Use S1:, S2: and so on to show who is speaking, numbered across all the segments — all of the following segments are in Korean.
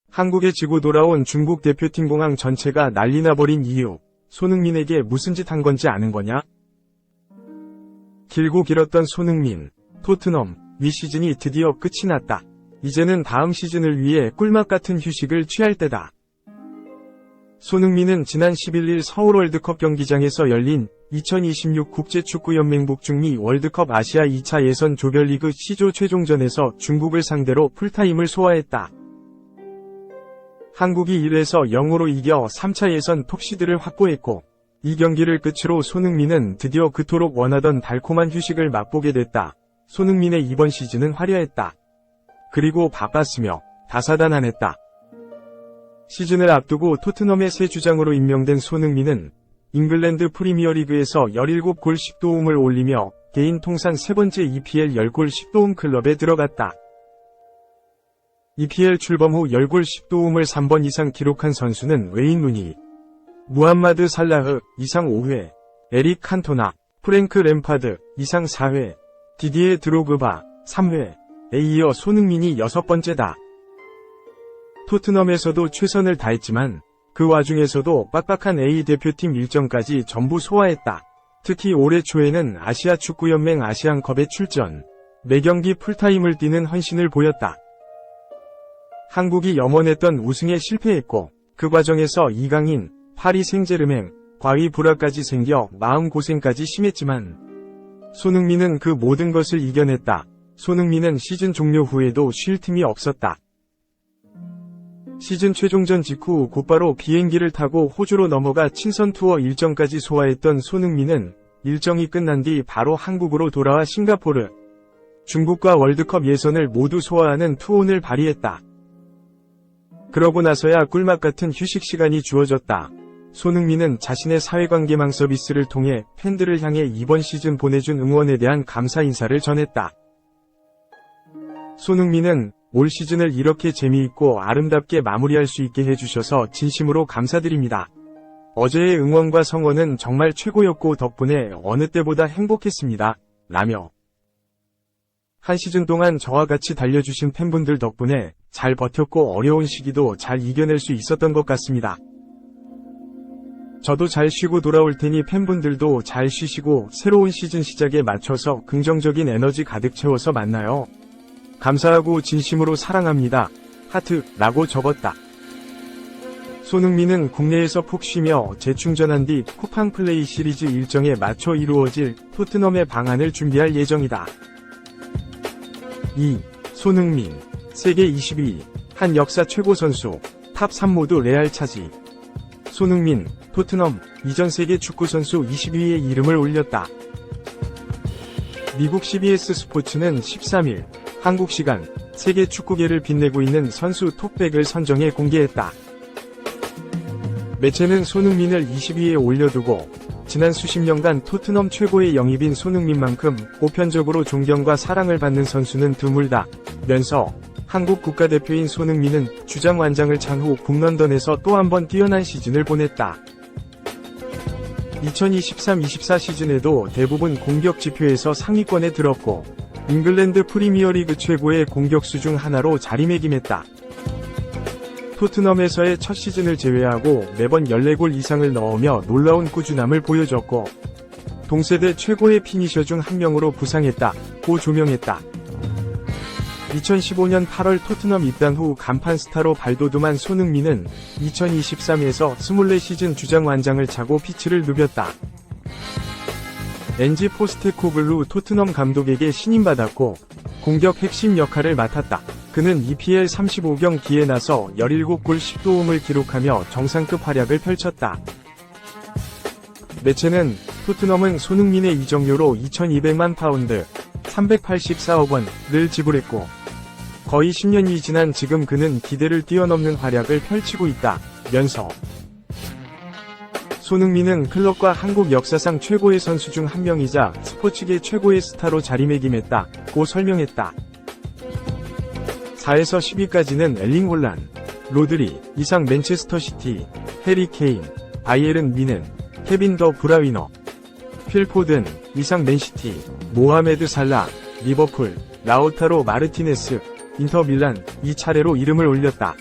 S1: 한국에 지고 돌아온 중국 대표팀 공항 전체가 난리나버린 이유, 손흥민에게 무슨 짓 한 건지 아는 거냐? 길고 길었던 손흥민, 토트넘, 위 시즌이 드디어 끝이 났다. 이제는 다음 시즌을 위해 꿀맛 같은 휴식을 취할 때다. 손흥민은 지난 11일 서울 월드컵 경기장에서 열린 2026 국제축구연맹 북중미 월드컵 아시아 2차 예선 조별리그 C조 최종전에서 중국을 상대로 풀타임을 소화했다. 한국이 1에서 0으로 이겨 3차 예선 톱시드를 확보했고, 이 경기를 끝으로 손흥민은 드디어 그토록 원하던 달콤한 휴식을 맛보게 됐다. 손흥민의 이번 시즌은 화려했다. 그리고 바빴으며 다사다난했다. 시즌을 앞두고 토트넘의 새 주장으로 임명된 손흥민은 잉글랜드 프리미어리그에서 17골 10도움을 올리며 개인 통산 세 번째 EPL 10골 10도움 클럽에 들어갔다. EPL 출범 후 10골 10도움을 3번 이상 기록한 선수는 웨인 루니, 무함마드 살라흐 이상 5회, 에릭 칸토나, 프랭크 램파드 이상 4회, 디디에 드로그바 3회에 이어 손흥민이 6번째다. 토트넘에서도 최선을 다했지만 그 와중에서도 빡빡한 A 대표팀 일정까지 전부 소화했다. 특히 올해 초에는 아시아 축구연맹 아시안컵에 출전, 매경기 풀타임을 뛰는 헌신을 보였다. 한국이 염원했던 우승에 실패했고 그 과정에서 이강인, 파리 생제르맹, 과위 불화까지 생겨 마음고생까지 심했지만 손흥민은 그 모든 것을 이겨냈다. 손흥민은 시즌 종료 후에도 쉴 틈이 없었다. 시즌 최종전 직후 곧바로 비행기를 타고 호주로 넘어가 친선 투어 일정까지 소화했던 손흥민은 일정이 끝난 뒤 바로 한국으로 돌아와 싱가포르, 중국과 월드컵 예선을 모두 소화하는 투혼을 발휘했다. 그러고 나서야 꿀맛 같은 휴식 시간이 주어졌다. 손흥민은 자신의 사회관계망 서비스를 통해 팬들을 향해 이번 시즌 보내준 응원에 대한 감사 인사를 전했다. 손흥민은 올 시즌을 이렇게 재미있고 아름답게 마무리할 수 있게 해주셔서 진심으로 감사드립니다. 어제의 응원과 성원은 정말 최고였고 덕분에 어느 때보다 행복했습니다. 라며 한 시즌 동안 저와 같이 달려주신 팬분들 덕분에 잘 버텼고 어려운 시기도 잘 이겨낼 수 있었던 것 같습니다. 저도 잘 쉬고 돌아올 테니 팬분들도 잘 쉬시고 새로운 시즌 시작에 맞춰서 긍정적인 에너지 가득 채워서 만나요. 감사하고 진심으로 사랑합니다. 하트라고 적었다. 손흥민은 국내에서 푹 쉬며 재충전한 뒤 쿠팡 플레이 시리즈 일정에 맞춰 이루어질 토트넘의 방안을 준비할 예정이다. 2. 손흥민 세계 22위 한 역사 최고 선수 탑 3 모두 레알 차지. 손흥민 토트넘 이전 세계 축구 선수 22위에 이름을 올렸다. 미국 CBS 스포츠는 13일 한국 시간 세계 축구계를 빛내고 있는 선수 톱100을 선정해 공개했다. 매체는 손흥민을 20위에 올려두고 지난 수십 년간 토트넘 최고의 영입인 손흥민만큼 보편적으로 존경과 사랑을 받는 선수는 드물다면서 한국 국가대표인 손흥민은 주장 완장을 찬 후 북런던에서 또 한 번 뛰어난 시즌을 보냈다. 2023-24 시즌에도 대부분 공격 지표에서 상위권에 들었고 잉글랜드 프리미어리그 최고의 공격수 중 하나로 자리매김했다. 토트넘에서의 첫 시즌을 제외하고 매번 14골 이상을 넣으며 놀라운 꾸준함을 보여줬고 동세대 최고의 피니셔 중 한 명으로 부상했다고 조명했다. 2015년 8월 토트넘 입단 후 간판 스타로 발돋움한 손흥민은 2023에서 24시즌 주장 완장을 차고 피치를 누볐다. 엔지 포스테코글루 토트넘 감독에게 신임받았고 공격 핵심 역할을 맡았다. 그는 EPL 35경기에 나서 17골 10도움을 기록하며 정상급 활약을 펼쳤다. 매체는 토트넘은 손흥민의 이적료로 2,200만 파운드, 384억 원을 지불했고 거의 10년이 지난 지금 그는 기대를 뛰어넘는 활약을 펼치고 있다면서 손흥민은 클럽과 한국 역사상 최고의 선수 중 한 명이자 스포츠계 최고의 스타로 자리매김했다고 설명했다. 4에서 10위까지는 엘링 홀란, 로드리, 이상 맨체스터 시티, 해리 케인, 바이에른 미넨, 케빈 더 브라위너, 필 포든, 이상 맨시티, 모하메드 살라, 리버풀, 라우타로 마르티네스, 인터 밀란, 이 차례로 이름을 올렸다.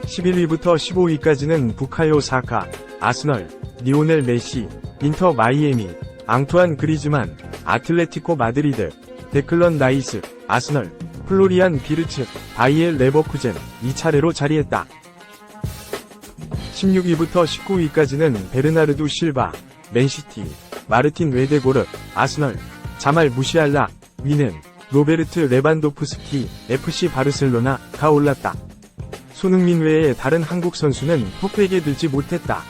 S1: 11위부터 15위까지는 부카요 사카, 아스널, 리오넬 메시, 인터 마이애미, 앙투안 그리즈만, 아틀레티코 마드리드, 데클런 라이스, 아스널, 플로리안 비르츠, 바이엘 레버쿠젠, 이 차례로 자리했다. 16위부터 19위까지는 베르나르두 실바, 맨시티, 마르틴 웨데고르, 아스널, 자말 무시알라, 위넨, 로베르트 레반도프스키, FC 바르셀로나가 올랐다. 손흥민 외에 다른 한국 선수는 톱100에 들지 못했다.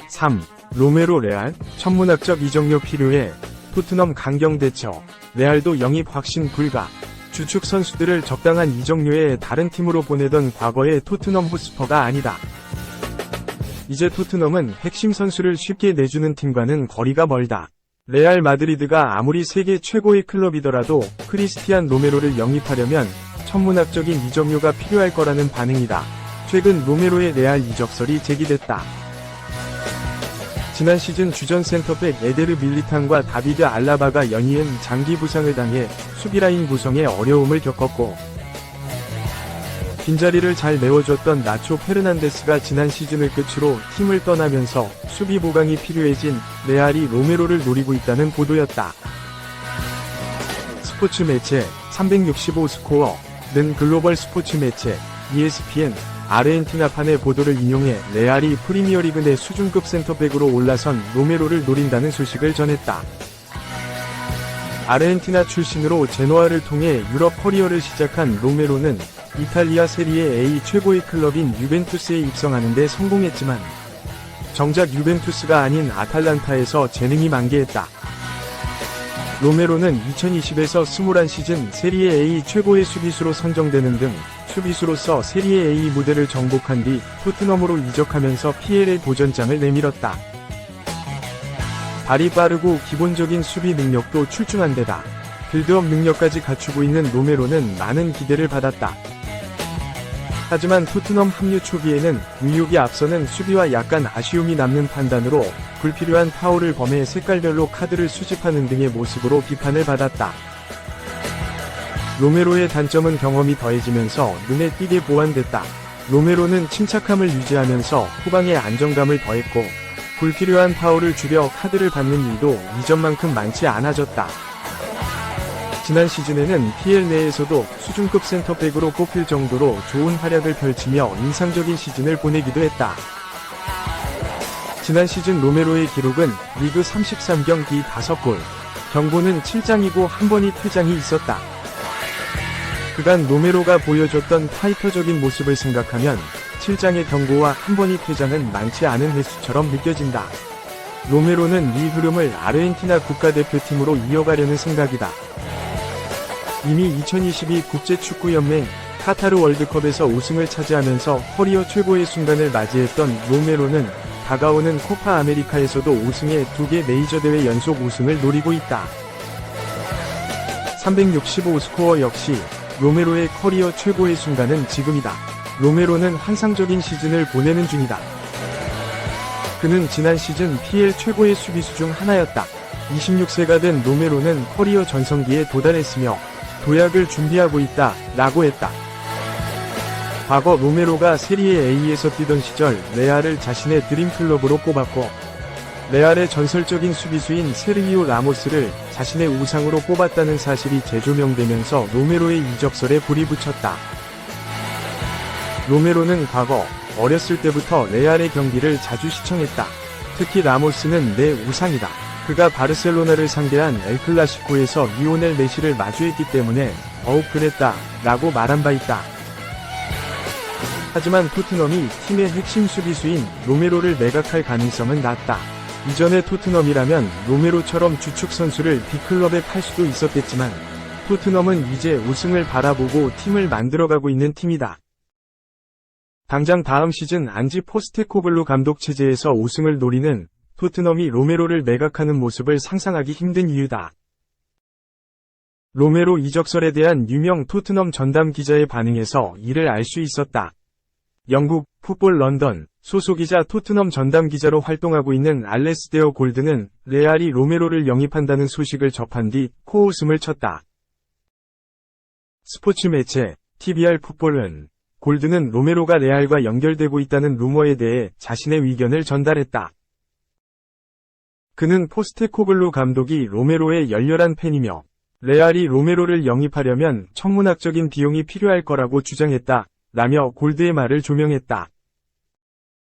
S1: 3. 로메로 레알, 천문학적 이적료 필요해, 토트넘 강경 대처, 레알도 영입 확신 불가, 주축 선수들을 적당한 이적료에 다른 팀으로 보내던 과거의 토트넘 호스퍼가 아니다. 이제 토트넘은 핵심 선수를 쉽게 내주는 팀과는 거리가 멀다. 레알 마드리드가 아무리 세계 최고의 클럽이더라도 크리스티안 로메로를 영입하려면 천문학적인 이적료가 필요할 거라는 반응이다. 최근 로메로의 레알 이적설이 제기됐다. 지난 시즌 주전 센터백 에데르 밀리탄과 다비드 알라바가 연이은 장기 부상을 당해 수비라인 구성에 어려움을 겪었고, 빈자리를 잘 메워줬던 나초 페르난데스가 지난 시즌을 끝으로 팀을 떠나면서 수비 보강이 필요해진 레알이 로메로를 노리고 있다는 보도였다. 스포츠 매체 365스코어는 글로벌 스포츠 매체 ESPN 아르헨티나판의 보도를 인용해 레알이 프리미어리그 내 수준급 센터백으로 올라선 로메로를 노린다는 소식을 전했다. 아르헨티나 출신으로 제노아를 통해 유럽 커리어를 시작한 로메로는 이탈리아 세리에 A 최고의 클럽인 유벤투스에 입성하는 데 성공했지만 정작 유벤투스가 아닌 아탈란타에서 재능이 만개했다. 로메로는 2020에서 21시즌 세리에 A 최고의 수비수로 선정되는 등 수비수로서 세리에 A 무대를 정복한 뒤 토트넘으로 이적하면서 PL의 도전장을 내밀었다. 발이 빠르고 기본적인 수비 능력도 출중한 데다 빌드업 능력까지 갖추고 있는 로메로는 많은 기대를 받았다. 하지만 토트넘 합류 초기에는 의욕이 앞서는 수비와 약간 아쉬움이 남는 판단으로 불필요한 파울을 범해 색깔별로 카드를 수집하는 등의 모습으로 비판을 받았다. 로메로의 단점은 경험이 더해지면서 눈에 띄게 보완됐다. 로메로는 침착함을 유지하면서 후방에 안정감을 더했고, 불필요한 파울을 줄여 카드를 받는 일도 이전만큼 많지 않아졌다. 지난 시즌에는 PL 내에서도 수준급 센터백으로 꼽힐 정도로 좋은 활약을 펼치며 인상적인 시즌을 보내기도 했다. 지난 시즌 로메로의 기록은 리그 33경기 5골, 경고는 7장이고 한 번이 퇴장이 있었다. 그간 로메로가 보여줬던 파이터적인 모습을 생각하면 7장의 경고와 한 번이 퇴장은 많지 않은 횟수처럼 느껴진다. 로메로는 이 흐름을 아르헨티나 국가대표팀으로 이어가려는 생각이다. 이미 2022 국제축구연맹 카타르 월드컵에서 우승을 차지하면서 커리어 최고의 순간을 맞이했던 로메로는 다가오는 코파 아메리카에서도 우승해 2개 메이저 대회 연속 우승을 노리고 있다. 365 스코어 역시 로메로의 커리어 최고의 순간은 지금이다. 로메로는 환상적인 시즌을 보내는 중이다. 그는 지난 시즌 PL 최고의 수비수 중 하나였다. 26세가 된 로메로는 커리어 전성기에 도달했으며 도약을 준비하고 있다 라고 했다. 과거 로메로가 세리에 A에서 뛰던 시절 레알을 자신의 드림클럽으로 꼽았고, 레알의 전설적인 수비수인 세르히오 라모스를 자신의 우상으로 꼽았다는 사실이 재조명되면서 로메로의 이적설에 불이 붙였다. 로메로는 과거 어렸을 때부터 레알의 경기를 자주 시청했다. 특히 라모스는 내 우상이다. 그가 바르셀로나를 상대한 엘클라시코에서 리오넬 메시를 마주했기 때문에 더욱 그랬다 라고 말한 바 있다. 하지만 토트넘이 팀의 핵심 수비수인 로메로를 매각할 가능성은 낮다. 이전의 토트넘이라면 로메로처럼 주축 선수를 B클럽에 팔 수도 있었겠지만 토트넘은 이제 우승을 바라보고 팀을 만들어가고 있는 팀이다. 당장 다음 시즌 안지 포스테코글루 감독 체제에서 우승을 노리는 토트넘이 로메로를 매각하는 모습을 상상하기 힘든 이유다. 로메로 이적설에 대한 유명 토트넘 전담 기자의 반응에서 이를 알 수 있었다. 영국 풋볼 런던 소속이자 토트넘 전담 기자로 활동하고 있는 알레스테어 골드는 레알이 로메로를 영입한다는 소식을 접한 뒤 코웃음을 쳤다. 스포츠 매체 TVR 풋볼은 골드는 로메로가 레알과 연결되고 있다는 루머에 대해 자신의 의견을 전달했다. 그는 포스테코글루 감독이 로메로의 열렬한 팬이며 레알이 로메로를 영입하려면 천문학적인 비용이 필요할 거라고 주장했다. 라며 골드의 말을 조명했다.